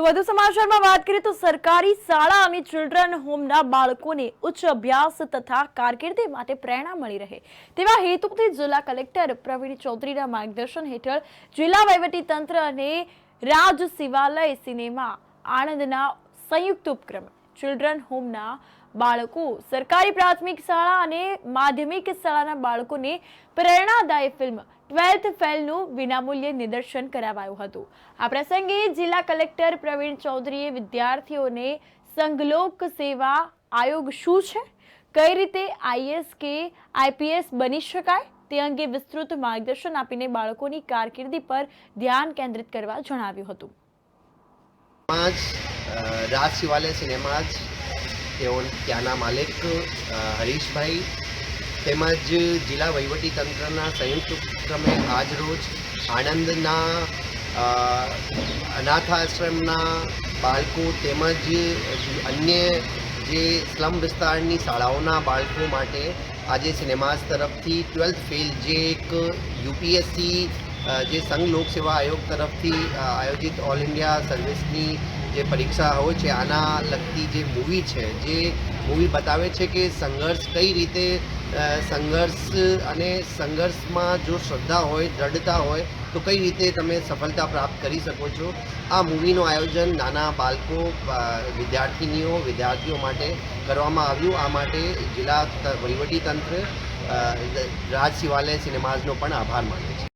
તો વધુ સમાચારમાં વાત કરીએ તો સરકારી શાળા અને ચિલ્ડ્રન હોમના બાળકોને ઉચ્ચ અભ્યાસ તથા કારકિર્દી માટે પ્રેરણા મળી રહે તેવા હેતુથી જિલ્લા કલેક્ટર પ્રવીણ ચૌધરીના માર્ગદર્શન હેઠળ જિલ્લા વહીવટીતંત્ર અને રાજ શિવાલય સિનેમા આણંદના સંયુક્ત ઉપક્રમે ચિલ્ડ્રન હોમના બાળકો સરકારી પ્રાથમિક શાળા અને માધ્યમિક શાળાના બાળકોને પ્રેરણાદાયી ફિલ્મ 12th ફેલનું વિનામૂલ્યે નિદર્શન કરાવાયું હતું। આ પ્રસંગે જિલ્લા કલેક્ટર પ્રવીણ ચૌધરીએ વિદ્યાર્થીઓને સંઘલોક સેવા આયોગ શું છે, કઈ રીતે આઈએએસ કે આઈપીએસ બની શકાય તે અંગે વિસ્તૃત માર્ગદર્શન આપીને બાળકોની કારકિર્દી પર ધ્યાન કેન્દ્રિત કરવા જણાવ્યું હતું। રાજ શિવાલય સિનેમાઝ ત્યાંના માલિક હરીશભાઈ તેમજ જિલ્લા વહીવટીતંત્રના સંયુક્ત ઉપક્રમે આજરોજ આણંદના અનાથાશ્રમના બાળકો તેમજ અન્ય જે સ્લમ વિસ્તારની શાળાઓના બાળકો માટે આજે સિનેમાઝ તરફથી 12th ફેલ જે એક યુપીએસસી જે સંઘ લોક સેવા આયોગ તરફથી આયોજિત ઓલ ઇન્ડિયા સર્વિસની જે પરીક્ષા હોય છે આના લગતી જે મૂવી છે, જે મૂવી બતાવે છે કે સંઘર્ષ કઈ રીતે સંઘર્ષ અને સંઘર્ષમાં જો શ્રદ્ધા હોય, દ્રઢતા હોય તો કઈ રીતે તમે સફળતા પ્રાપ્ત કરી શકો છો। આ મૂવીનું આયોજન નાના બાળકો, વિદ્યાર્થીઓ માટે કરવામાં આવ્યું। આ માટે જિલ્લા વહીવટીતંત્ર રાજ શિવાલય સિનેમાઝનો પણ આભાર માને છે।